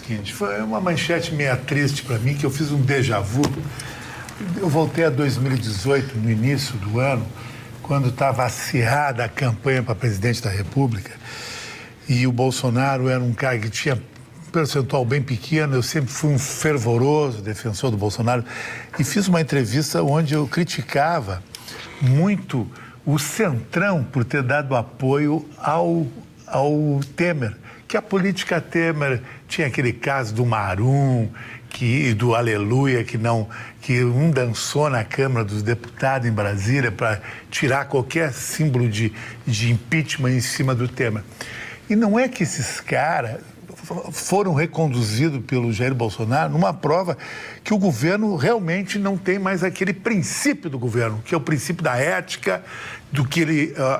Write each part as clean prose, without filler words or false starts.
seguinte, foi uma manchete meio triste para mim, que eu fiz um déjà vu. Eu voltei a 2018, no início do ano, quando estava acirrada a campanha para presidente da República, e o Bolsonaro era um cara que tinha um percentual bem pequeno. Eu sempre fui um fervoroso defensor do Bolsonaro e fiz uma entrevista onde eu criticava muito o Centrão por ter dado apoio ao Temer, que a política Temer tinha aquele caso do Marum, do Aleluia, que um dançou na Câmara dos Deputados em Brasília para tirar qualquer símbolo de impeachment em cima do Temer. E não é que esses caras foram reconduzidos pelo Jair Bolsonaro numa prova que o governo realmente não tem mais aquele princípio do governo, que é o princípio da ética,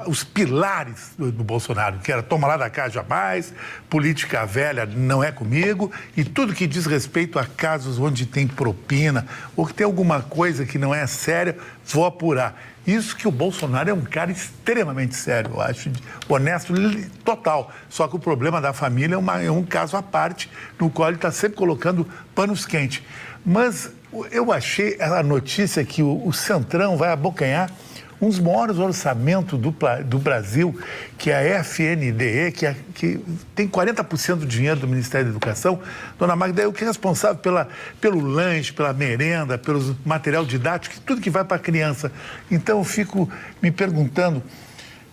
os pilares do Bolsonaro, que era toma lá da cá jamais, política velha não é comigo, e tudo que diz respeito a casos onde tem propina ou que tem alguma coisa que não é séria, vou apurar. Isso que o Bolsonaro é um cara extremamente sério, eu acho, honesto total. Só que o problema da família é um caso à parte, no qual ele está sempre colocando panos quentes. Mas eu achei a notícia que o Centrão vai abocanhar um dos maiores orçamentos do Brasil, que é a FNDE, que tem 40% do dinheiro do Ministério da Educação. Dona Magda, é o que é responsável pelo lanche, pela merenda, pelo material didático, tudo que vai para a criança. Então eu fico me perguntando,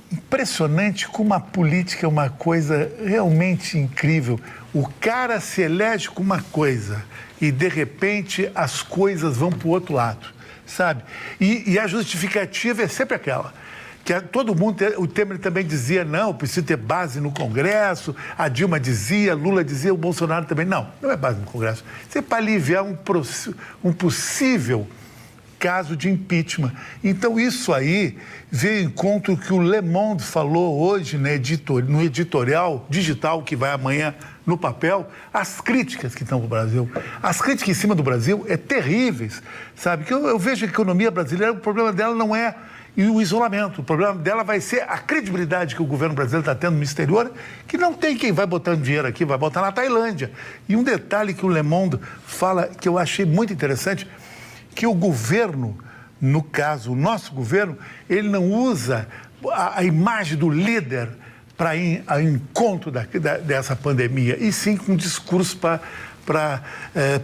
impressionante como a política é uma coisa realmente incrível. O cara se elege com uma coisa e, de repente, as coisas vão para o outro lado. Sabe? E a justificativa é sempre aquela, que todo mundo, o Temer também dizia, não, precisa ter base no Congresso, a Dilma dizia, Lula dizia, o Bolsonaro também, não é base no Congresso, isso é para aliviar um possível caso de impeachment. Então isso aí veio em conta o que o Le Monde falou hoje no editorial digital que vai amanhã no papel, as críticas que estão para o Brasil. As críticas em cima do Brasil é terríveis, sabe? Que eu vejo a economia brasileira, o problema dela não é o isolamento, o problema dela vai ser a credibilidade que o governo brasileiro está tendo no exterior, que não tem quem vai botar dinheiro aqui, vai botar na Tailândia. E um detalhe que o Le Monde fala, que eu achei muito interessante, que o governo, no caso, o nosso governo, ele não usa a imagem do líder para ir ao encontro dessa pandemia, e sim com discurso para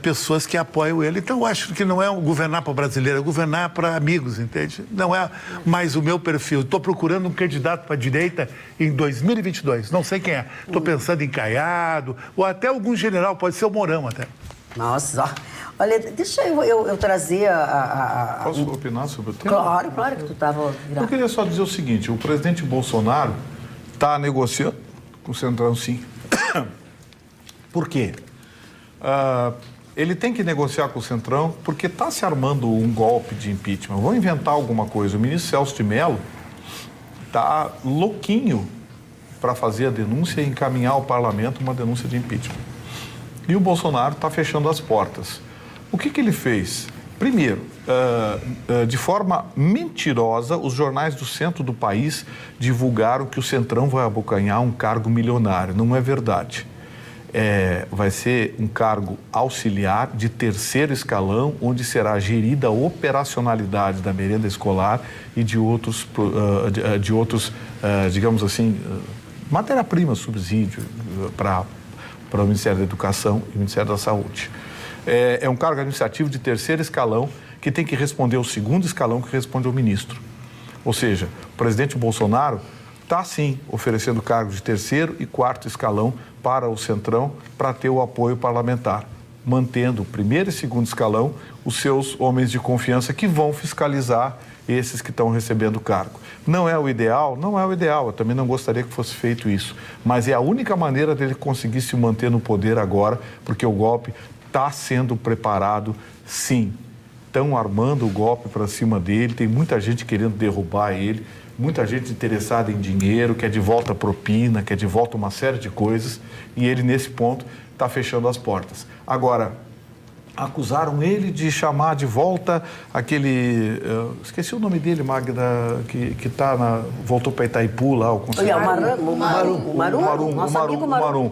pessoas que apoiam ele. Então, eu acho que não é governar para brasileiro, é governar para amigos, entende? Não é mais o meu perfil. Estou procurando um candidato para a direita em 2022, não sei quem é. Estou pensando em Caiado, ou até algum general, pode ser o Mourão até. Nossa, olha, deixa eu trazer Posso opinar sobre o tema? Claro que tu estava... Eu queria só dizer o seguinte, o presidente Bolsonaro está negociando com o Centrão, sim. Por quê? Ele tem que negociar com o Centrão porque está se armando um golpe de impeachment. Vão inventar alguma coisa. O ministro Celso de Mello está louquinho para fazer a denúncia e encaminhar ao parlamento uma denúncia de impeachment. E o Bolsonaro está fechando as portas. O que ele fez? Primeiro, de forma mentirosa, os jornais do centro do país divulgaram que o Centrão vai abocanhar um cargo milionário. Não é verdade. Vai ser um cargo auxiliar de terceiro escalão, onde será gerida a operacionalidade da merenda escolar e de outros digamos assim, matéria-prima, subsídio para o Ministério da Educação e o Ministério da Saúde. É um cargo administrativo de terceiro escalão que tem que responder ao segundo escalão que responde ao ministro. Ou seja, o presidente Bolsonaro está, sim, oferecendo cargos de terceiro e quarto escalão para o Centrão para ter o apoio parlamentar, mantendo o primeiro e segundo escalão os seus homens de confiança que vão fiscalizar esses que estão recebendo o cargo. Não é o ideal? Não é o ideal, eu também não gostaria que fosse feito isso, mas é a única maneira dele conseguir se manter no poder agora, porque o golpe está sendo preparado, sim. Estão armando o golpe para cima dele, tem muita gente querendo derrubar ele, muita gente interessada em dinheiro, quer de volta propina, quer de volta uma série de coisas, e ele, nesse ponto, está fechando as portas. Agora, acusaram ele de chamar de volta aquele... esqueci o nome dele, Magda, que voltou para Itaipu lá, o conselheiro. O Marum. Nosso amigo Marum.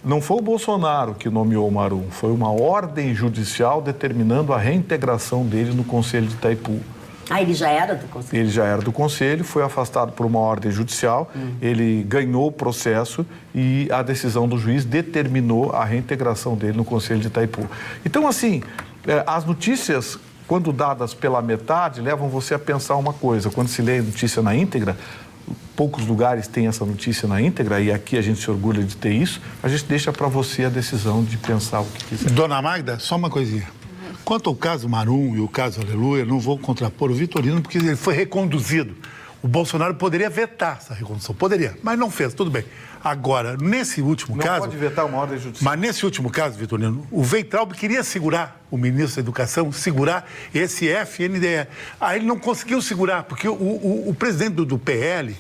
Não foi o Bolsonaro que nomeou o Marum, foi uma ordem judicial determinando a reintegração dele no Conselho de Itaipu. Ah, ele já era do Conselho? Ele já era do Conselho, foi afastado por uma ordem judicial, ele ganhou o processo e a decisão do juiz determinou a reintegração dele no Conselho de Itaipu. Então, assim, as notícias, quando dadas pela metade, levam você a pensar uma coisa. Quando se lê a notícia na íntegra, poucos lugares têm essa notícia na íntegra e aqui a gente se orgulha de ter isso, a gente deixa para você a decisão de pensar o que quiser. Dona Magda, só uma coisinha. Quanto ao caso Marum e o caso Aleluia, não vou contrapor o Vitorino porque ele foi reconduzido. O Bolsonaro poderia vetar essa recondução, poderia, mas não fez, tudo bem. Agora, nesse último caso... Não pode vetar uma ordem judicial. Mas nesse último caso, Vitorino, o Weintraub queria segurar, o ministro da Educação, segurar esse FNDE. Aí ele não conseguiu segurar, porque o presidente do PL...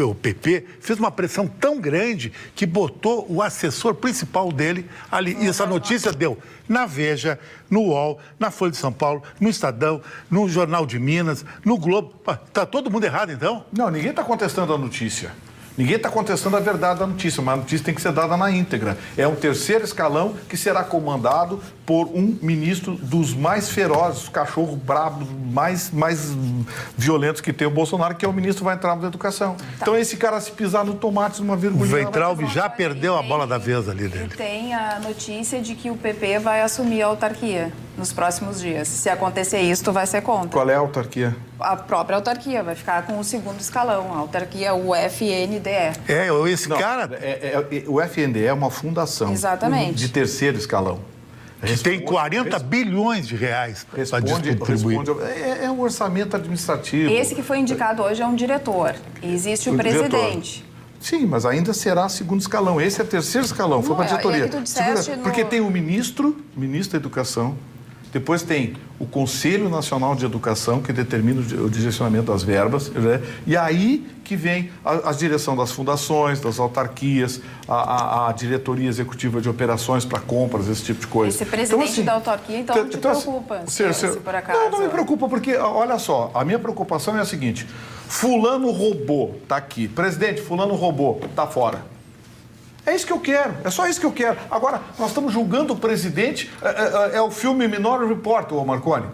o PP, fez uma pressão tão grande que botou o assessor principal dele ali. E essa notícia deu na Veja, no UOL, na Folha de São Paulo, no Estadão, no Jornal de Minas, no Globo. Tá todo mundo errado, então? Não, ninguém está contestando a notícia. Ninguém está contestando a verdade da notícia, mas a notícia tem que ser dada na íntegra. É um terceiro escalão que será comandado por um ministro dos mais ferozes, cachorro brabo, mais violentos que tem o Bolsonaro, que é o ministro Weintraub da Educação. Tá. Então, esse cara, se pisar no tomate, numa virgulha... O Weintraub já perdeu a bola da vez ali dele. E tem a notícia de que o PP vai assumir a autarquia nos próximos dias. Se acontecer isso, tu vai ser contra. Qual é a autarquia? A própria autarquia vai ficar com o segundo escalão. A autarquia, o FNDE. O FNDE é uma fundação. Exatamente. De terceiro escalão. Que tem 40 bilhões de reais para distribuir. É um orçamento administrativo. Esse que foi indicado hoje é um diretor. E existe o presidente. Sim, mas ainda será segundo escalão. Esse é terceiro escalão, foi para a diretoria. Porque tem o ministro da Educação, depois tem o Conselho Nacional de Educação, que determina o direcionamento das verbas, né? E aí que vem a direção das fundações, das autarquias, a diretoria executiva de operações para compras, esse tipo de coisa. Esse presidente da autarquia, então, não te preocupa, se por acaso... Não me preocupa, porque, olha só, a minha preocupação é a seguinte: fulano roubou, tá aqui. Presidente, fulano roubou, tá fora. É isso que eu quero, é só isso que eu quero. Agora, nós estamos julgando o presidente, é o filme Minority Report, ô Marconi.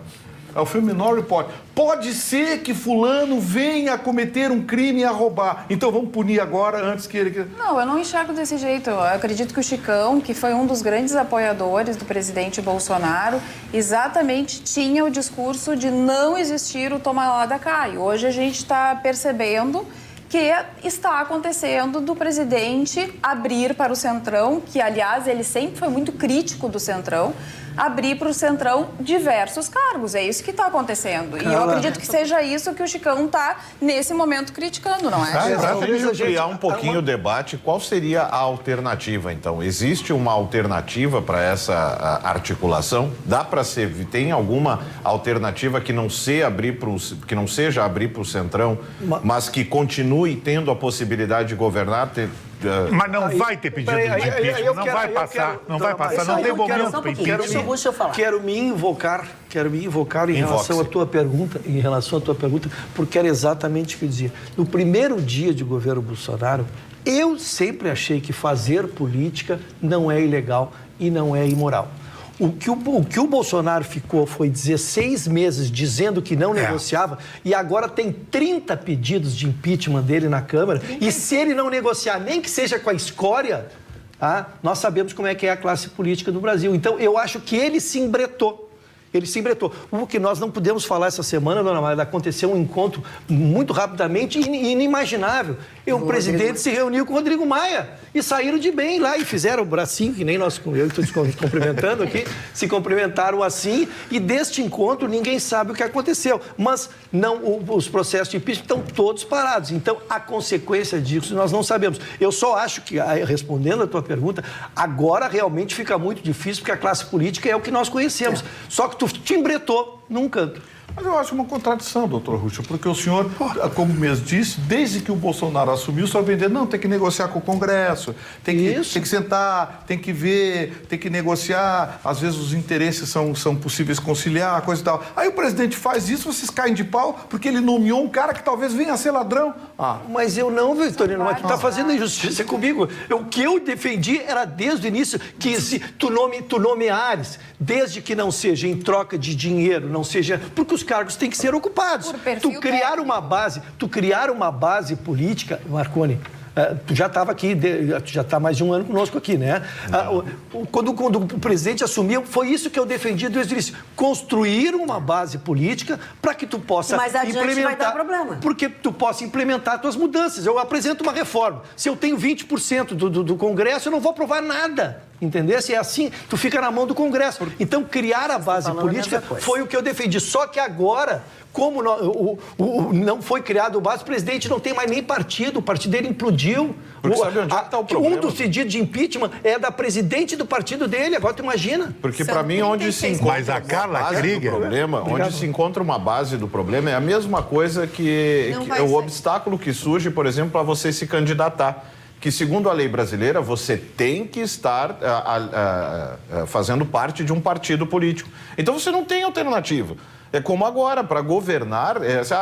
É o filme Minority Report. Pode ser que fulano venha a cometer um crime e a roubar. Então vamos punir agora, antes que ele... Não, eu não enxergo desse jeito. Eu acredito que o Chicão, que foi um dos grandes apoiadores do presidente Bolsonaro, exatamente tinha o discurso de não existir o toma lá da cá. E hoje a gente está percebendo que está acontecendo do presidente abrir para o Centrão, que, aliás, ele sempre foi muito crítico do Centrão, abrir para o Centrão diversos cargos. É isso que está acontecendo. E eu acredito que seja isso que o Chicão está, nesse momento, criticando, não é? Talvez ampliar um pouquinho o debate. Qual seria a alternativa, então? Existe uma alternativa para essa articulação? Dá para ser... Tem alguma alternativa que não seja abrir para o Centrão, mas que continue tendo a possibilidade de governar, Mas não vai ter pedido de impeachment, não vai passar, não tem momento para impeachment. Deixa eu falar. Quero me invocar em relação à tua pergunta, porque era exatamente o que eu dizia. No primeiro dia de governo Bolsonaro, eu sempre achei que fazer política não é ilegal e não é imoral. O que o Bolsonaro ficou foi 16 meses dizendo que não negociava e agora tem 30 pedidos de impeachment dele na Câmara. E se ele não negociar, nem que seja com a escória, nós sabemos como é que é a classe política do Brasil. Então, eu acho que ele se embretou. O que nós não pudemos falar essa semana, dona Maria, aconteceu um encontro muito rapidamente inimaginável. O presidente se reuniu com o Rodrigo Maia e saíram de bem lá e fizeram o bracinho, que nem eu estou te cumprimentando aqui, se cumprimentaram assim, e deste encontro ninguém sabe o que aconteceu. Mas os processos de impeachment estão todos parados. Então, a consequência disso nós não sabemos. Eu só acho que, respondendo a tua pergunta, agora realmente fica muito difícil, porque a classe política é o que nós conhecemos. Só que tu te embretou num canto. Mas eu acho uma contradição, doutor Ruschel, porque o senhor, como mesmo disse, desde que o Bolsonaro assumiu, o senhor vem dizendo, não, tem que negociar com o Congresso, tem que sentar, tem que ver, tem que negociar, às vezes os interesses são possíveis conciliar, coisa e tal. Aí o presidente faz isso, vocês caem de pau, porque ele nomeou um cara que talvez venha a ser ladrão. Mas eu não, Vitorino, mas tu está fazendo injustiça comigo. O que eu defendi era desde o início que se tu nomeares, desde que não seja em troca de dinheiro, não seja... Porque os cargos têm que ser ocupados. Tu criar uma base política, Marconi, tu já estava aqui, tu já está mais de um ano conosco aqui, né? Quando o presidente assumiu, foi isso que eu defendi desde o início. Construir uma base política para que tu possa implementar... vai dar problema. Porque tu possa implementar tuas mudanças. Eu apresento uma reforma. Se eu tenho 20% do Congresso, eu não vou aprovar nada. Entendeu? Se é assim, tu fica na mão do Congresso. Então, criar a base política foi o que eu defendi. Só que agora, como não foi criado o base, o presidente não tem mais nem partido, o partido dele implodiu. Porque sabe onde está o problema? Um dos pedidos de impeachment é da presidente do partido dele, agora tu imagina. Porque para mim, onde se encontra Mas a Carla Krieger... onde se encontra uma base do problema é a mesma coisa que o obstáculo que surge, por exemplo, para você se candidatar. Que, segundo a lei brasileira, você tem que estar fazendo parte de um partido político. Então, você não tem alternativa. É como agora, para governar,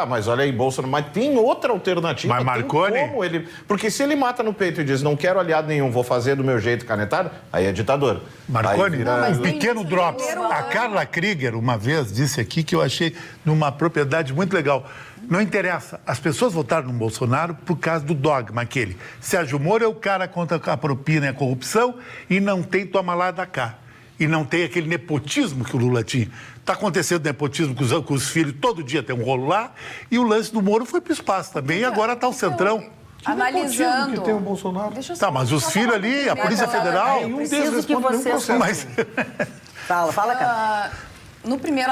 mas olha aí, Bolsonaro, mas tem outra alternativa. Mas Marconi... Porque se ele mata no peito e diz, não quero aliado nenhum, vou fazer do meu jeito canetado, aí é ditador. Marconi, um pequeno drops. A Carla Krieger, uma vez, disse aqui que eu achei numa propriedade muito legal. Não interessa, as pessoas votaram no Bolsonaro por causa do dogma aquele. Sérgio Moro é o cara contra a propina e a corrupção e não tem toma lá da cá. E não tem aquele nepotismo que o Lula tinha. Está acontecendo nepotismo com os filhos, todo dia tem um rolo lá, e o lance do Moro foi para o espaço também, e agora está o Centrão. Analisando... que tem o Bolsonaro. Tá, mas os filhos ali, a Polícia Federal... Um deles responde nenhum processo. Mas... Fala, cara.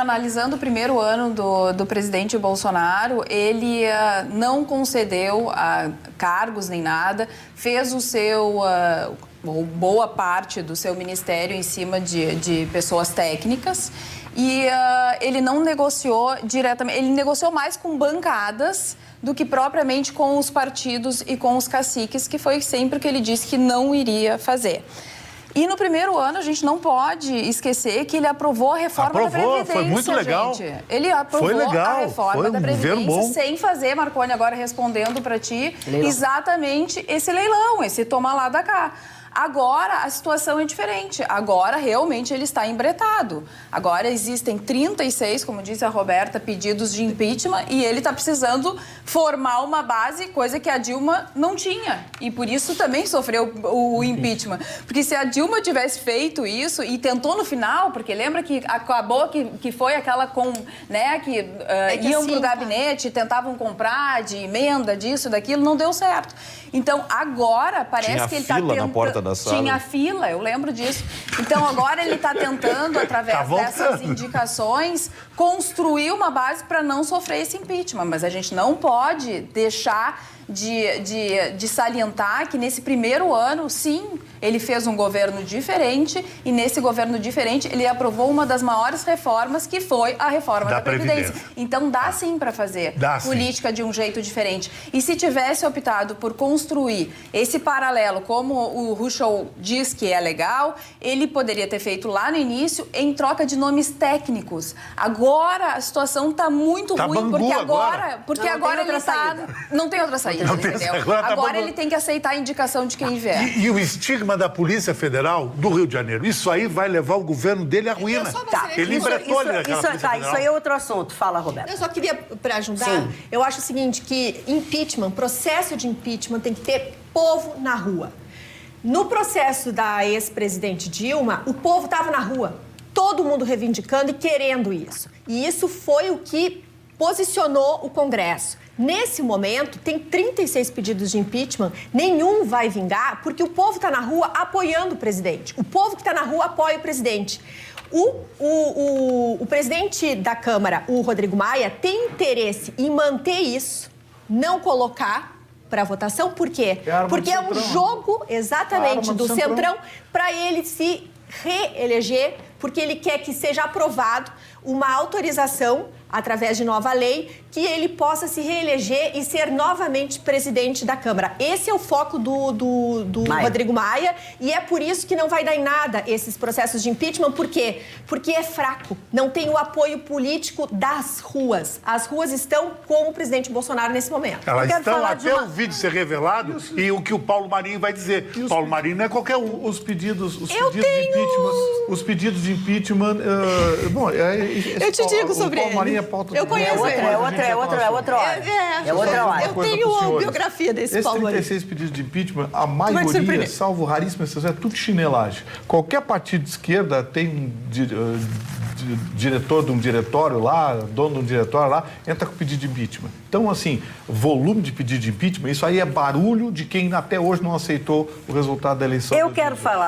Analisando o primeiro ano do presidente Bolsonaro, ele não concedeu cargos nem nada, fez o seu... ou boa parte do seu ministério em cima de pessoas técnicas e ele não negociou diretamente, ele negociou mais com bancadas do que propriamente com os partidos e com os caciques, que foi sempre o que ele disse que não iria fazer. E no primeiro ano, a gente não pode esquecer que ele aprovou a reforma da Previdência. Foi muito legal. Gente. Ele aprovou a reforma da Previdência sem fazer, Marconi, agora respondendo para ti, exatamente esse leilão, esse toma lá da cá. Agora, a situação é diferente. Agora, realmente, ele está embretado. Agora, existem 36, como disse a Roberta, pedidos de impeachment e ele está precisando formar uma base, coisa que a Dilma não tinha. E, por isso, também sofreu o impeachment. Porque se a Dilma tivesse feito isso e tentou no final, porque lembra que acabou que foi aquela que iam para o gabinete, tentavam comprar de emenda, disso, daquilo, não deu certo. Então, agora, parece que ele está tentando... Tinha fila, eu lembro disso. Então, agora ele está tentando, através dessas indicações, construir uma base para não sofrer esse impeachment. Mas a gente não pode deixar de salientar que nesse primeiro ano, sim, ele fez um governo diferente e nesse governo diferente ele aprovou uma das maiores reformas, que foi a reforma da Previdência. Então dá sim para fazer política de um jeito diferente. E se tivesse optado por construir esse paralelo, como o Ruschel diz que é legal, ele poderia ter feito lá no início em troca de nomes técnicos. Agora a situação está muito ruim, porque agora ele está... Não tem outra saída. Agora ele tem que aceitar a indicação de quem vier. E o estigma da Polícia Federal do Rio de Janeiro, isso aí vai levar o governo dele à ruína. Ele embretou ali naquela Polícia Federal. Isso aí é outro assunto. Fala, Roberto. Eu só queria, para ajudar, eu acho o seguinte, que impeachment, processo de impeachment tem que ter povo na rua. No processo da ex-presidente Dilma, o povo estava na rua. Todo mundo reivindicando e querendo isso. E isso foi o que posicionou o Congresso. Nesse momento, tem 36 pedidos de impeachment, nenhum vai vingar, porque o povo está na rua apoiando o presidente. O povo que está na rua apoia o presidente. O presidente da Câmara, o Rodrigo Maia, tem interesse em manter isso, não colocar para votação. Por quê? Porque é um jogo exatamente do Centrão para ele se reeleger, porque ele quer que seja aprovado uma autorização através de nova lei, que ele possa se reeleger e ser novamente presidente da Câmara. Esse é o foco do Rodrigo Maia, e é por isso que não vai dar em nada esses processos de impeachment. Por quê? Porque é fraco, não tem o apoio político das ruas. As ruas estão com o presidente Bolsonaro nesse momento. Elas estão até o vídeo ser revelado e o que o Paulo Marinho vai dizer. Paulo Marinho não é qualquer um. Os pedidos de impeachment... Eu te digo sobre ele. Paulo Marinho é pauta Eu conheço ele. É outra hora. É outra hora. Eu tenho a biografia desse Paulo Marinho. Esses 36 pedidos de impeachment, a maioria, salvo raríssimas exceções, é tudo chinelagem. Qualquer partido de esquerda tem um diretor de um diretório lá, dono de um diretório lá, entra com pedido de impeachment. Então, assim, volume de pedido de impeachment, isso aí é barulho de quem até hoje não aceitou o resultado da eleição. Eu quero falar